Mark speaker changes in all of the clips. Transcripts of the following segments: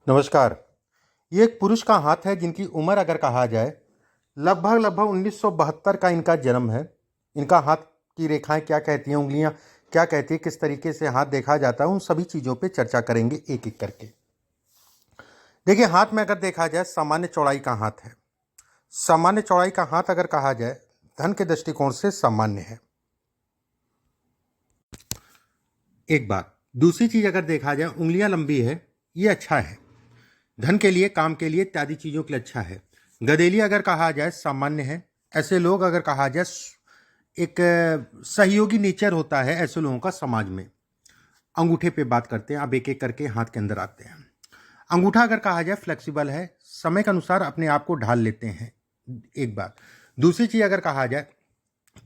Speaker 1: नमस्कार। ये एक पुरुष का हाथ है जिनकी उम्र अगर कहा जाए लगभग 1972 का इनका जन्म है। इनका हाथ की रेखाएं क्या कहती हैं, उंगलियां क्या कहती हैं, किस तरीके से हाथ देखा जाता है, उन सभी चीज़ों पे चर्चा करेंगे एक एक करके। देखिए, हाथ में अगर देखा जाए सामान्य चौड़ाई का हाथ है। सामान्य चौड़ाई का हाथ अगर कहा जाए धन के दृष्टिकोण से सामान्य है। एक बात। दूसरी चीज़ अगर देखा जाए उंगलियां लंबी है, ये अच्छा है। धन के लिए, काम के लिए, इत्यादि चीज़ों के लिए अच्छा है। गदेली अगर कहा जाए सामान्य है। ऐसे लोग अगर कहा जाए एक सहयोगी नेचर होता है ऐसे लोगों का समाज में। अंगूठे पे बात करते हैं, अब एक एक करके हाथ के अंदर आते हैं। अंगूठा अगर कहा जाए फ्लेक्सिबल है, समय के अनुसार अपने आप को ढाल लेते हैं। एक बात। दूसरी चीज़ अगर कहा जाए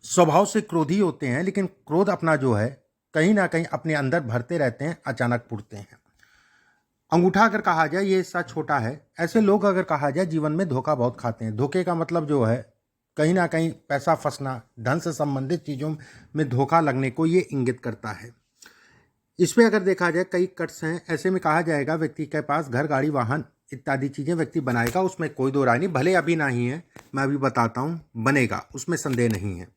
Speaker 1: स्वभाव से क्रोधी होते हैं, लेकिन क्रोध अपना जो है कहीं ना कहीं अपने अंदर भरते रहते हैं, अचानक फूटते हैं। अंगूठा अगर कहा जाए ये हिस्सा छोटा है। ऐसे लोग अगर कहा जाए जीवन में धोखा बहुत खाते हैं। धोखे का मतलब जो है कहीं ना कहीं पैसा फंसना, धन से संबंधित चीज़ों में धोखा लगने को ये इंगित करता है। इसमें अगर देखा जाए कई कट्स हैं। ऐसे में कहा जाएगा व्यक्ति के पास घर, गाड़ी, वाहन इत्यादि चीज़ें व्यक्ति बनाएगा, उसमें कोई दो राय नहीं। भले अभी नहीं है, मैं अभी बताता हूँ, बनेगा, उसमें संदेह नहीं है।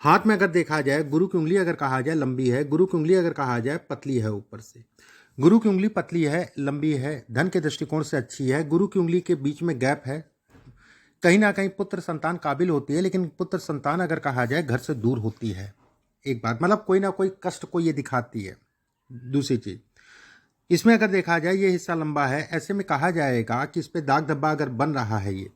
Speaker 1: हाथ में अगर देखा जाए गुरु की उंगली अगर कहा जाए लंबी है। गुरु की उंगली अगर कहा जाए पतली है ऊपर से। गुरु की उंगली पतली है, लंबी है, धन के दृष्टिकोण से अच्छी है। गुरु की उंगली के बीच में गैप है। कहीं ना कहीं पुत्र संतान काबिल होती है, लेकिन पुत्र संतान अगर कहा जाए घर से दूर होती है। एक बात, मतलब कोई ना कोई कष्ट को ये दिखाती है। दूसरी चीज, इसमें अगर देखा जाए ये हिस्सा लंबा है। ऐसे में कहा जाएगा कि इस पे दाग धब्बा अगर बन रहा है ये,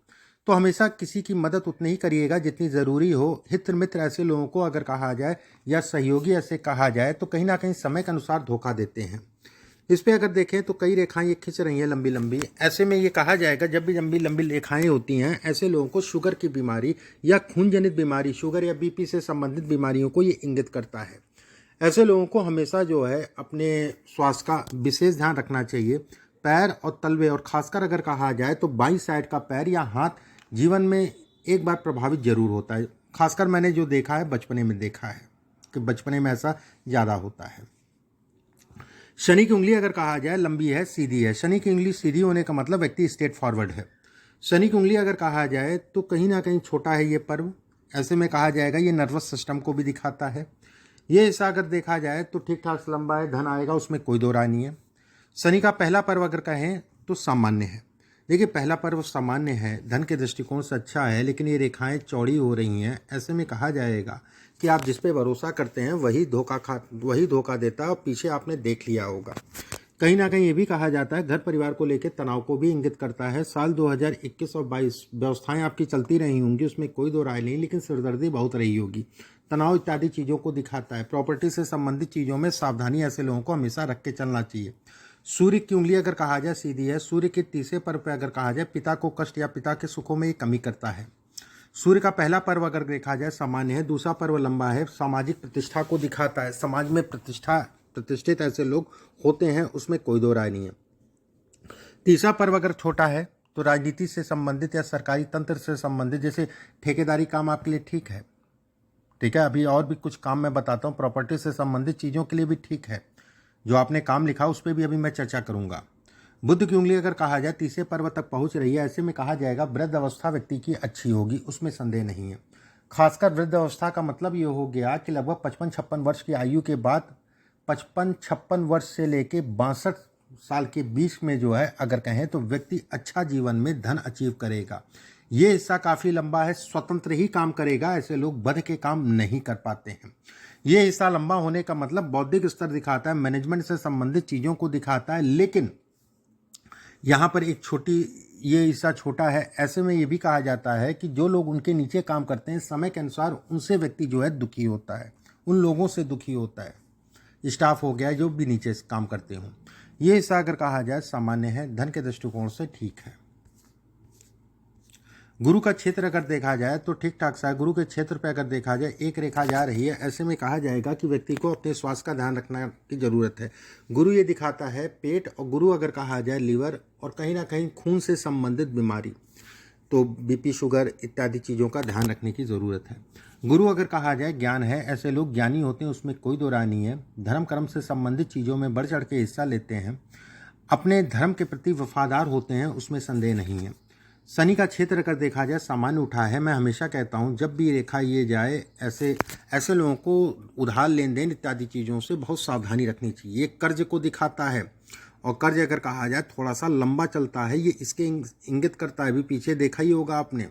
Speaker 1: तो हमेशा किसी की मदद उतनी ही करिएगा जितनी ज़रूरी हो। हित मित्र ऐसे लोगों को अगर कहा जाए या सहयोगी ऐसे कहा जाए तो कहीं ना कहीं समय के अनुसार धोखा देते हैं। इस पर अगर देखें तो कई रेखाएं ये खिंच रही हैं लंबी लंबी। ऐसे में ये कहा जाएगा जब भी लंबी लंबी रेखाएं होती हैं ऐसे लोगों को शुगर की बीमारी या खून जनित बीमारी, शुगर या बीपी से संबंधित बीमारियों को ये इंगित करता है। ऐसे लोगों को हमेशा जो है अपने स्वास्थ्य का विशेष ध्यान रखना चाहिए। पैर और तलवे, और खासकर अगर कहा जाए तो बाईं साइड का पैर या हाथ जीवन में एक बार प्रभावित जरूर होता है। खासकर मैंने जो देखा है बचपने में देखा है कि बचपने में ऐसा ज़्यादा होता है। शनि की उंगली अगर कहा जाए लंबी है, सीधी है। शनि की उंगली सीधी होने का मतलब व्यक्ति स्ट्रेट फॉरवर्ड है। शनि की उंगली अगर कहा जाए तो कहीं ना कहीं छोटा है ये पर्व। ऐसे में कहा जाएगा ये नर्वस सिस्टम को भी दिखाता है। ये हिस्सा अगर देखा जाए तो ठीक ठाक लंबा है, धन आएगा, उसमें कोई दो राय नहीं है। शनि का पहला पर्व अगर कहें तो सामान्य है। देखिए, पहला पर्व सामान्य है, धन के दृष्टिकोण से अच्छा है, लेकिन ये रेखाएं चौड़ी हो रही हैं। ऐसे में कहा जाएगा कि आप जिस पे भरोसा करते हैं वही धोखा देता है, और पीछे आपने देख लिया होगा। कहीं ना कहीं ये भी कहा जाता है घर परिवार को लेकर तनाव को भी इंगित करता है। साल 2021 और 22 व्यवस्थाएं आपकी चलती रही होंगी, उसमें कोई दो राय नहीं, लेकिन सिरदर्दी बहुत रही होगी। तनाव इत्यादि चीज़ों को दिखाता है। प्रॉपर्टी से संबंधित चीज़ों में सावधानी ऐसे लोगों को हमेशा रख के चलना चाहिए। सूर्य की उंगली अगर कहा जाए सीधी है। सूर्य के तीसरे पर्व पर अगर कहा जाए पिता को कष्ट या पिता के सुखों में ये कमी करता है। सूर्य का पहला पर्व अगर देखा जाए सामान्य है। दूसरा पर्व लंबा है, सामाजिक प्रतिष्ठा को दिखाता है। समाज में प्रतिष्ठित ऐसे लोग होते हैं, उसमें कोई दो राय नहीं है। तीसरा पर्व अगर छोटा है तो राजनीति से संबंधित या सरकारी तंत्र से संबंधित, जैसे ठेकेदारी काम आपके लिए ठीक है। ठीक है, अभी और भी कुछ काम मैं बताता हूँ, प्रॉपर्टी से संबंधित चीज़ों के लिए भी ठीक है। जो आपने काम लिखा उस पर भी अभी मैं चर्चा करूंगा। बुध की उंगली अगर कहा जाए तीसरे पर्व तक पहुंच रही है। ऐसे में कहा जाएगा वृद्ध अवस्था व्यक्ति की अच्छी होगी, उसमें संदेह नहीं है। खासकर वृद्ध अवस्था का मतलब ये हो गया कि लगभग 55-56 वर्ष की आयु के बाद 55-56 वर्ष से लेके 62 साल के बीच में जो है अगर कहें तो व्यक्ति अच्छा जीवन में धन अचीव करेगा। ये हिस्सा काफ़ी लंबा है, स्वतंत्र ही काम करेगा। ऐसे लोग बध के काम नहीं कर पाते हैं। ये हिस्सा लंबा होने का मतलब बौद्धिक स्तर दिखाता है, मैनेजमेंट से संबंधित चीज़ों को दिखाता है, लेकिन यहाँ पर एक ये हिस्सा छोटा है। ऐसे में ये भी कहा जाता है कि जो लोग उनके नीचे काम करते हैं समय के अनुसार उनसे व्यक्ति जो है दुखी होता है, उन लोगों से दुखी होता है। स्टाफ हो गया जो भी नीचे काम करते हों। ये हिस्सा अगर कहा जाए सामान्य है, धन के दृष्टिकोण से ठीक है। गुरु का क्षेत्र अगर देखा जाए तो ठीक ठाक सा है। गुरु के क्षेत्र पे अगर देखा जाए एक रेखा जा रही है। ऐसे में कहा जाएगा कि व्यक्ति को अपने स्वास्थ्य का ध्यान रखने की जरूरत है। गुरु ये दिखाता है पेट, और गुरु अगर कहा जाए लीवर और कहीं ना कहीं खून से संबंधित बीमारी, तो बीपी, शुगर इत्यादि चीज़ों का ध्यान रखने की ज़रूरत है। गुरु अगर कहा जाए ज्ञान है। ऐसे लोग ज्ञानी होते हैं, उसमें कोई दो राय नहीं है। धर्म कर्म से संबंधित चीज़ों में बढ़ चढ़ के हिस्सा लेते हैं। अपने धर्म के प्रति वफादार होते हैं, उसमें संदेह नहीं है। शनि का क्षेत्र अगर देखा जाए सामान्य उठा है। मैं हमेशा कहता हूँ जब भी रेखा ये जाए ऐसे लोगों को उधार लेन देन इत्यादि चीज़ों से बहुत सावधानी रखनी चाहिए। ये कर्ज को दिखाता है, और कर्ज अगर कहा जाए थोड़ा सा लंबा चलता है, ये इसके इंगित करता है। अभी पीछे देखा ही होगा आपने,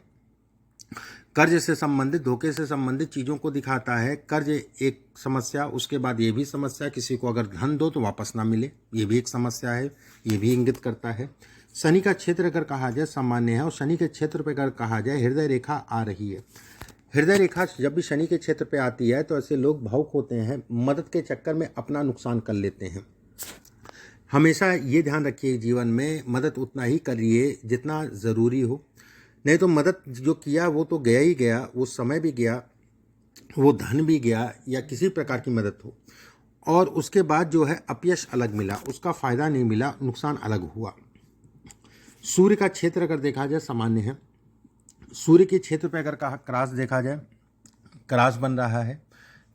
Speaker 1: कर्ज से संबंधित, धोखे से संबंधित चीज़ों को दिखाता है। कर्ज एक समस्या, उसके बाद ये भी समस्या, किसी को अगर धन दो तो वापस ना मिले, ये भी एक समस्या है, ये भी इंगित करता है। शनि का क्षेत्र अगर कहा जाए सामान्य है, और शनि के क्षेत्र पर अगर कहा जाए हृदय रेखा आ रही है। हृदय रेखा जब भी शनि के क्षेत्र पे आती है तो ऐसे लोग भावुक होते हैं, मदद के चक्कर में अपना नुकसान कर लेते हैं। हमेशा ये ध्यान रखिए जीवन में मदद उतना ही करिए जितना ज़रूरी हो, नहीं तो मदद जो किया वो तो गया ही गया, वो समय भी गया, वो धन भी गया, या किसी प्रकार की मदद हो, और उसके बाद जो है अपयश अलग मिला, उसका फ़ायदा नहीं मिला, नुकसान अलग हुआ। सूर्य का क्षेत्र अगर देखा जाए सामान्य है। सूर्य के क्षेत्र पर अगर कहा क्रॉस देखा जाए, क्रॉस बन रहा है,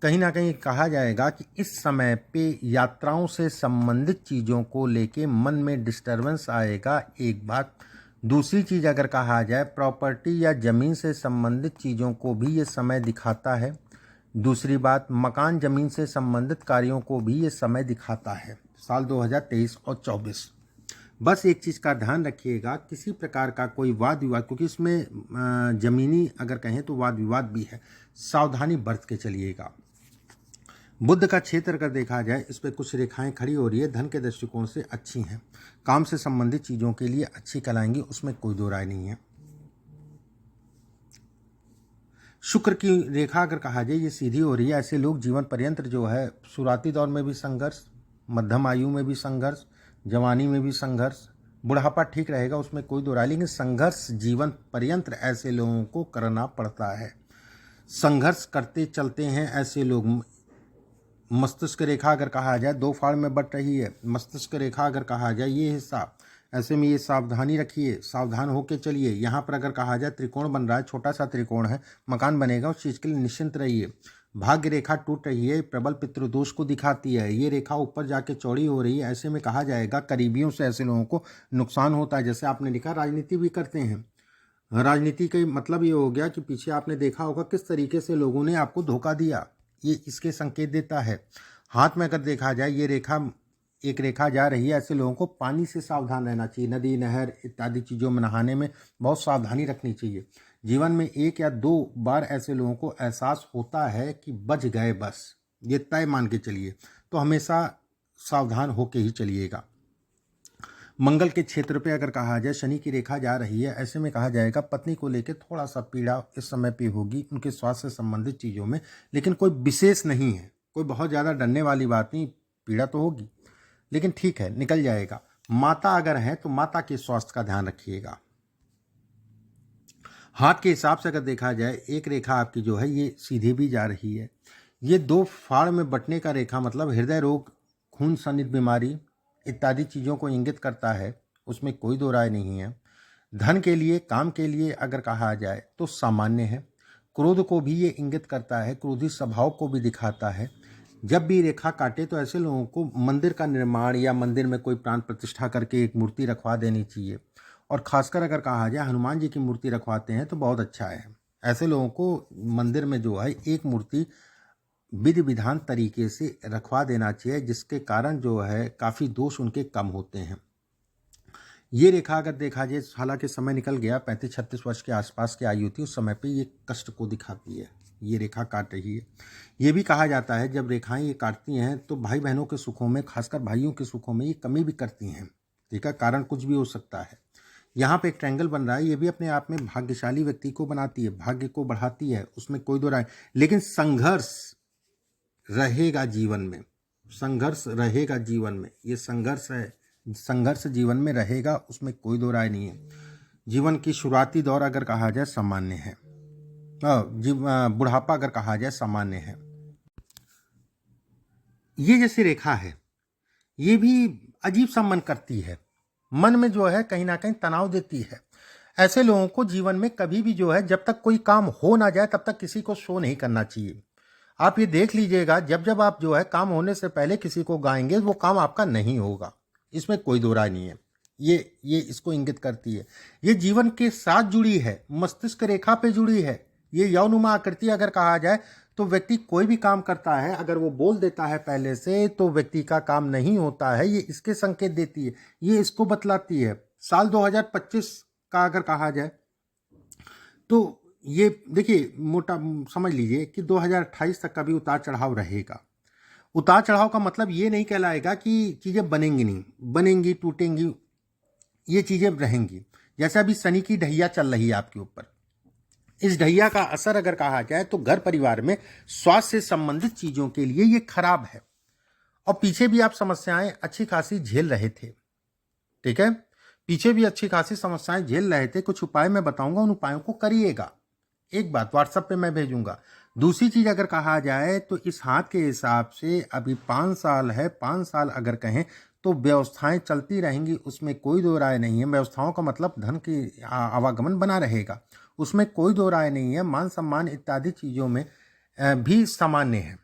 Speaker 1: कहीं ना कहीं कहा जाएगा कि इस समय पे यात्राओं से संबंधित चीज़ों को लेके मन में डिस्टर्बेंस आएगा, एक बात। दूसरी चीज़ अगर कहा जाए प्रॉपर्टी या ज़मीन से संबंधित चीज़ों को भी ये समय दिखाता है। दूसरी बात, मकान ज़मीन से संबंधित कार्यों को भी ये समय दिखाता है, साल 2023 और 24। बस एक चीज़ का ध्यान रखिएगा, किसी प्रकार का कोई वाद विवाद, क्योंकि इसमें ज़मीनी अगर कहें तो वाद विवाद भी है, सावधानी बरत के चलिएगा। बुध का क्षेत्र अगर देखा जाए, इस पर कुछ रेखाएं खड़ी हो रही है, धन के दृष्टिकोण से अच्छी हैं, काम से संबंधित चीज़ों के लिए अच्छी कहलाएंगी, उसमें कोई दो राय नहीं है। शुक्र की रेखा अगर कहा जाए ये सीधी हो रही है। ऐसे लोग जीवन पर्यंत जो है, शुरुआती दौर में भी संघर्ष, मध्यम आयु में भी संघर्ष, जवानी में भी संघर्ष, बुढ़ापा ठीक रहेगा, उसमें कोई दो राय, लेकिन संघर्ष जीवन पर्यंत ऐसे लोगों को करना पड़ता है। संघर्ष करते चलते हैं ऐसे लोग। मस्तिष्क रेखा अगर कहा जाए 2 फाड़ में बट रही है। मस्तिष्क रेखा अगर कहा जाए ये हिस्सा, ऐसे में ये सावधानी रखिए, सावधान होके चलिए। यहाँ पर अगर कहा जाए त्रिकोण बन रहा है, छोटा सा त्रिकोण है, मकान बनेगा, उस चीज़ के लिए निश्चिंत रहिए। भाग्य रेखा टूट रही है, प्रबल पितृदोष को दिखाती है। ये रेखा ऊपर जाके चौड़ी हो रही है, ऐसे में कहा जाएगा करीबियों से ऐसे लोगों को नुकसान होता है। जैसे आपने लिखा राजनीति भी करते हैं, राजनीति का मतलब ये हो गया कि पीछे आपने देखा होगा किस तरीके से लोगों ने आपको धोखा दिया, ये इसके संकेत देता है। हाथ में अगर देखा जाए ये रेखा, एक रेखा जा रही है, ऐसे लोगों को पानी से सावधान रहना चाहिए। नदी, नहर इत्यादि चीज़ों में नहाने में बहुत सावधानी रखनी चाहिए। जीवन में 1 या 2 बार ऐसे लोगों को एहसास होता है कि बच गए, बस ये तय मान के चलिए, तो हमेशा सावधान होके ही चलिएगा। मंगल के क्षेत्र पे अगर कहा जाए शनि की रेखा जा रही है, ऐसे में कहा जाएगा पत्नी को लेकर थोड़ा सा पीड़ा इस समय पे होगी, उनके स्वास्थ्य से संबंधित चीज़ों में, लेकिन कोई विशेष नहीं है, कोई बहुत ज़्यादा डरने वाली बात नहीं। पीड़ा तो होगी लेकिन ठीक है, निकल जाएगा। माता अगर है तो माता के स्वास्थ्य का ध्यान रखिएगा। हाथ के हिसाब से अगर देखा जाए एक रेखा आपकी जो है ये सीधी भी जा रही है। ये 2 फाड़ में बंटने का रेखा मतलब हृदय रोग, खून संबंधित बीमारी इत्यादि चीज़ों को इंगित करता है, उसमें कोई दो राय नहीं है। धन के लिए, काम के लिए अगर कहा जाए तो सामान्य है। क्रोध को भी ये इंगित करता है, क्रोधी स्वभाव को भी दिखाता है। जब भी रेखा काटे तो ऐसे लोगों को मंदिर का निर्माण या मंदिर में कोई प्राण प्रतिष्ठा करके एक मूर्ति रखवा देनी चाहिए, और खासकर अगर कहा जाए हनुमान जी की मूर्ति रखवाते हैं तो बहुत अच्छा है। ऐसे लोगों को मंदिर में जो है एक मूर्ति विधि विधान तरीके से रखवा देना चाहिए, जिसके कारण जो है काफ़ी दोष उनके कम होते हैं। ये रेखा अगर देखा जाए, हालांकि समय निकल गया, 35-36 वर्ष के आसपास की आयु थी, उस समय पे ये कष्ट को दिखाती है। ये रेखा काट रही है। ये भी कहा जाता है जब रेखाएं ये काटती हैं तो भाई बहनों के सुखों में, खासकर भाइयों के सुखों में ये कमी भी करती हैं। ठीक है, कारण कुछ भी हो सकता है। यहाँ पे एक ट्रायंगल बन रहा है, ये भी अपने आप में भाग्यशाली व्यक्ति को बनाती है, भाग्य को बढ़ाती है, उसमें कोई दो राय, लेकिन संघर्ष रहेगा जीवन में, संघर्ष रहेगा जीवन में, ये संघर्ष है, संघर्ष जीवन में रहेगा, उसमें कोई दो राय नहीं है। जीवन की शुरुआती दौर अगर कहा जाए सामान्य है, बुढ़ापा अगर कहा जाए सामान्य है। ये जैसी रेखा है, ये भी अजीब सा मन करती है, मन में जो है कहीं ना कहीं तनाव देती है। ऐसे लोगों को जीवन में कभी भी जो है जब तक कोई काम हो ना जाए तब तक किसी को शो नहीं करना चाहिए। आप ये देख लीजिएगा, जब जब आप जो है काम होने से पहले किसी को गाएंगे वो काम आपका नहीं होगा, इसमें कोई दो राय नहीं है। ये इसको इंगित करती है। ये जीवन के साथ जुड़ी है, मस्तिष्क रेखा पे जुड़ी है। ये यौनुमा आकृति अगर कहा जाए तो व्यक्ति कोई भी काम करता है, अगर वो बोल देता है पहले से तो व्यक्ति का काम नहीं होता है, ये इसके संकेत देती है, ये इसको बतलाती है। साल 2025 का अगर कहा जाए तो ये देखिए मोटा समझ लीजिए कि 2028 तक का भी उतार चढ़ाव रहेगा। उतार चढ़ाव का मतलब ये नहीं कहलाएगा कि चीज़ें बनेंगी नहीं, बनेंगी, टूटेंगी, ये चीज़ें रहेंगी। जैसे अभी शनि की ढैया चल रही है आपके ऊपर, इस ढैया का असर अगर कहा जाए तो घर परिवार में स्वास्थ्य से संबंधित चीज़ों के लिए ये खराब है। और पीछे भी आप समस्याएं अच्छी खासी झेल रहे थे, ठीक है, पीछे भी अच्छी खासी समस्याएं झेल रहे थे। कुछ उपाय मैं बताऊंगा, उन उपायों को करिएगा। एक बात व्हाट्सएप पे मैं भेजूंगा। दूसरी चीज अगर कहा जाए तो इस हाथ के हिसाब से अभी 5 साल है, 5 साल अगर कहें तो व्यवस्थाएं चलती रहेंगी, उसमें कोई दो राय नहीं है। व्यवस्थाओं का मतलब धन की आवागमन बना रहेगा, उसमें कोई दो राय नहीं है। मान सम्मान इत्यादि चीज़ों में भी सामान्य है।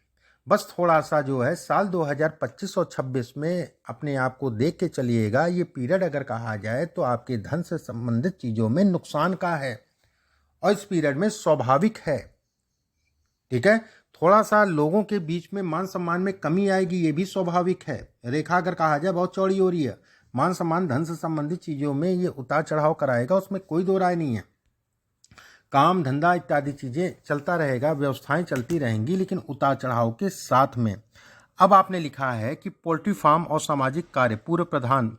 Speaker 1: बस थोड़ा सा जो है साल 2025 और 26 में अपने आप को देख के चलिएगा। ये पीरियड अगर कहा जाए तो आपके धन से संबंधित चीज़ों में नुकसान का है और इस पीरियड में स्वाभाविक है, ठीक है। थोड़ा सा लोगों के बीच में मान सम्मान में कमी आएगी, ये भी स्वाभाविक है। रेखा अगर कहा जाए बहुत चौड़ी हो रही है। मान सम्मान धन से संबंधित चीज़ों में ये उतार चढ़ाव कराएगा, उसमें कोई दो राय नहीं है। काम धंधा इत्यादि चीज़ें चलता रहेगा, व्यवस्थाएं चलती रहेंगी, लेकिन उतार चढ़ाव के साथ में। अब आपने लिखा है कि पोल्ट्री फार्म और सामाजिक कार्य पूर्व प्रधान,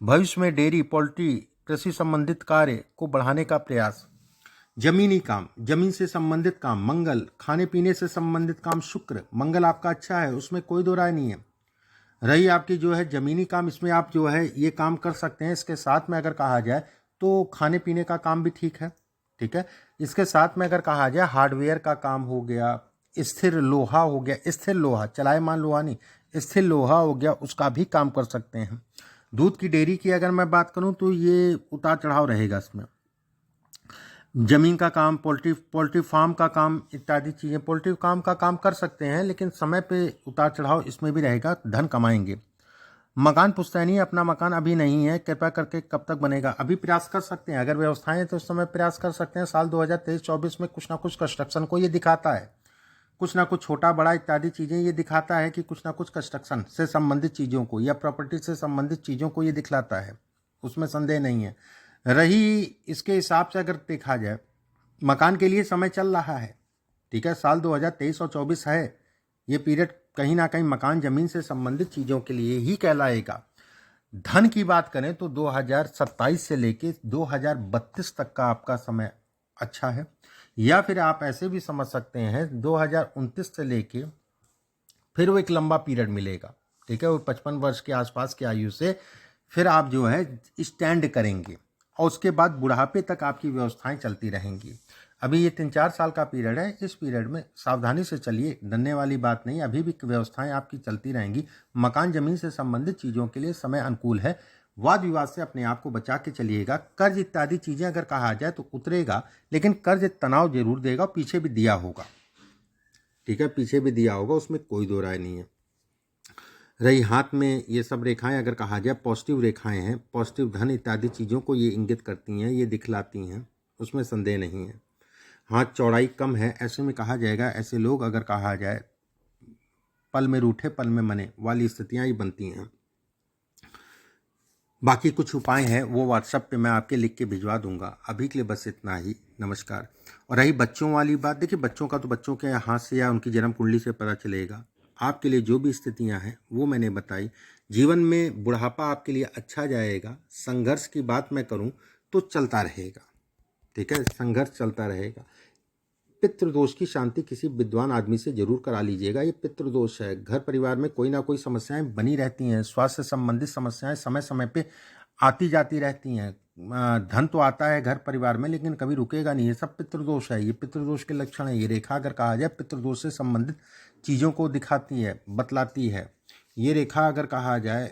Speaker 1: भविष्य में डेयरी, पोल्ट्री, कृषि संबंधित कार्य को बढ़ाने का प्रयास, जमीनी काम, जमीन से संबंधित काम मंगल, खाने पीने से संबंधित काम शुक्र, मंगल आपका अच्छा है, उसमें कोई दो राय नहीं है। रही आपकी जो है जमीनी काम, इसमें आप जो है ये काम कर सकते हैं। इसके साथ में अगर कहा जाए तो खाने पीने का काम भी ठीक है, ठीक है। इसके साथ में अगर कहा जाए हार्डवेयर का काम हो गया, स्थिर लोहा हो गया, स्थिर लोहा, चलायमान लोहा नहीं, स्थिर लोहा हो गया, उसका भी काम कर सकते हैं। दूध की डेयरी की अगर मैं बात करूं तो ये उतार चढ़ाव रहेगा इसमें। जमीन का काम, पोल्ट्री फार्म का काम इत्यादि चीज़ें, पोल्ट्री फार्म का काम कर सकते हैं, लेकिन समय पे उतार चढ़ाव इसमें भी रहेगा, धन कमाएंगे। मकान पुश्तैनी, अपना मकान अभी नहीं है, कृपया करके कब तक बनेगा, अभी प्रयास कर सकते हैं। अगर व्यवस्थाएं हैं तो इस समय प्रयास कर सकते हैं। साल 2023-24 में कुछ ना कुछ कंस्ट्रक्शन को ये दिखाता है, कुछ ना कुछ छोटा बड़ा इत्यादि चीज़ें ये दिखाता है कि कुछ ना कुछ कंस्ट्रक्शन से संबंधित चीज़ों को या प्रॉपर्टी से संबंधित चीज़ों को ये दिखलाता है, उसमें संदेह नहीं है। रही इसके हिसाब से अगर देखा जाए, मकान के लिए समय चल रहा है, ठीक है। साल 2023 और 24 है, ये पीरियड कहीं ना कहीं मकान जमीन से संबंधित चीज़ों के लिए ही कहलाएगा। धन की बात करें तो 2027 से लेके 2032 तक का आपका समय अच्छा है, या फिर आप ऐसे भी समझ सकते हैं 2029 से लेके फिर वो एक लंबा पीरियड मिलेगा, ठीक है। वो 55 वर्ष के आसपास की आयु से फिर आप जो है स्टैंड करेंगे और उसके बाद बुढ़ापे तक आपकी व्यवस्थाएं चलती रहेंगी। अभी ये 3-4 साल का पीरियड है, इस पीरियड में सावधानी से चलिए, डरने वाली बात नहीं, अभी भी व्यवस्थाएं आपकी चलती रहेंगी। मकान जमीन से संबंधित चीज़ों के लिए समय अनुकूल है। वाद विवाद से अपने आप को बचा के चलिएगा। कर्ज इत्यादि चीज़ें अगर कहा जाए तो उतरेगा, लेकिन कर्ज तनाव जरूर देगा, पीछे भी दिया होगा, ठीक है, पीछे भी दिया होगा, उसमें कोई दो राय नहीं है। रही हाथ में ये सब रेखाएं अगर कहा जाए पॉजिटिव रेखाएं हैं, पॉजिटिव धन इत्यादि चीज़ों को ये इंगित करती हैं, ये दिखलाती हैं, उसमें संदेह नहीं है। हाथ चौड़ाई कम है, ऐसे में कहा जाएगा ऐसे लोग अगर कहा जाए पल में रूठे पल में मने वाली स्थितियां ही बनती हैं। बाकी कुछ उपाय हैं वो व्हाट्सएप पे मैं आपके लिख के भिजवा दूंगा। अभी के लिए बस इतना ही, नमस्कार। और रही बच्चों वाली बात, देखिए बच्चों का तो बच्चों के हाथ से या उनकी जन्म कुंडली से पता चलेगा। आपके लिए जो भी स्थितियां हैं वो मैंने बताई। जीवन में बुढ़ापा आपके लिए अच्छा जाएगा। संघर्ष की बात मैं करूं तो चलता रहेगा, ठीक है, संघर्ष चलता रहेगा। पितृदोष की शांति किसी विद्वान आदमी से जरूर करा लीजिएगा। ये पितृदोष है, घर परिवार में कोई ना कोई समस्याएं बनी रहती हैं। स्वास्थ्य से संबंधित समस्याएं समय समय पे आती जाती रहती हैं। धन तो आता है घर परिवार में, लेकिन कभी रुकेगा नहीं, ये सब पितृदोष है, ये पितृदोष के लक्षण है। ये रेखा अगर कहा जाए पितृदोष से संबंधित चीज़ों को दिखाती है, बतलाती है। ये रेखा अगर कहा जाए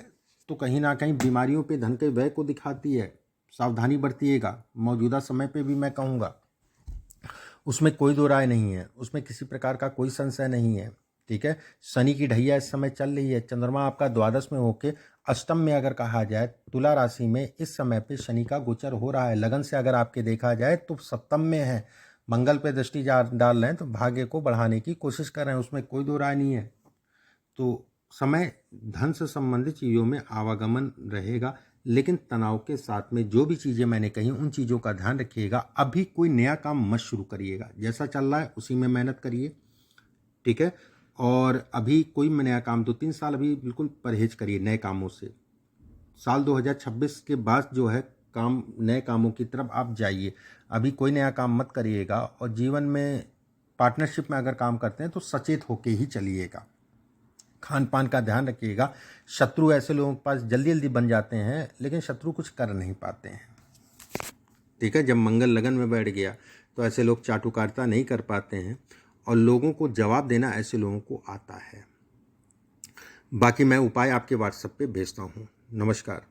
Speaker 1: तो कहीं ना कहीं बीमारियों पे धन के व्यय को दिखाती है। सावधानी बरतिएगा, मौजूदा समय पे भी मैं कहूँगा, उसमें कोई दो राय नहीं है, उसमें किसी प्रकार का कोई संशय नहीं है, ठीक है। शनि की ढैया इस समय चल रही है, चंद्रमा आपका द्वादश में होके अष्टम में अगर कहा जाए, तुला राशि में इस समय पे शनि का गोचर हो रहा है। लगन से अगर आपके देखा जाए तो सप्तम में है, मंगल पे दृष्टि डाल रहे हैं, तो भाग्य को बढ़ाने की कोशिश कर रहे हैं, उसमें कोई दो राय नहीं है। तो समय धन से संबंधित चीज़ों में आवागमन रहेगा, लेकिन तनाव के साथ में जो भी चीज़ें मैंने कही उन चीज़ों का ध्यान रखिएगा। अभी कोई नया काम मत शुरू करिएगा, जैसा चल रहा है उसी में मेहनत करिए, ठीक है। और अभी कोई नया काम 2-3 साल अभी बिल्कुल परहेज करिए नए कामों से। साल 2026 के बाद जो है काम, नए कामों की तरफ आप जाइए। अभी कोई नया काम मत करिएगा। और जीवन में पार्टनरशिप में अगर काम करते हैं तो सचेत होके ही चलिएगा। खान पान का ध्यान रखिएगा। शत्रु ऐसे लोगों के पास जल्दी जल्दी बन जाते हैं, लेकिन शत्रु कुछ कर नहीं पाते हैं, ठीक है। जब मंगल लगन में बैठ गया तो ऐसे लोग चाटुकारिता नहीं कर पाते हैं, और लोगों को जवाब देना ऐसे लोगों को आता है। बाकी मैं उपाय आपके व्हाट्सएप पे भेजता हूँ। नमस्कार।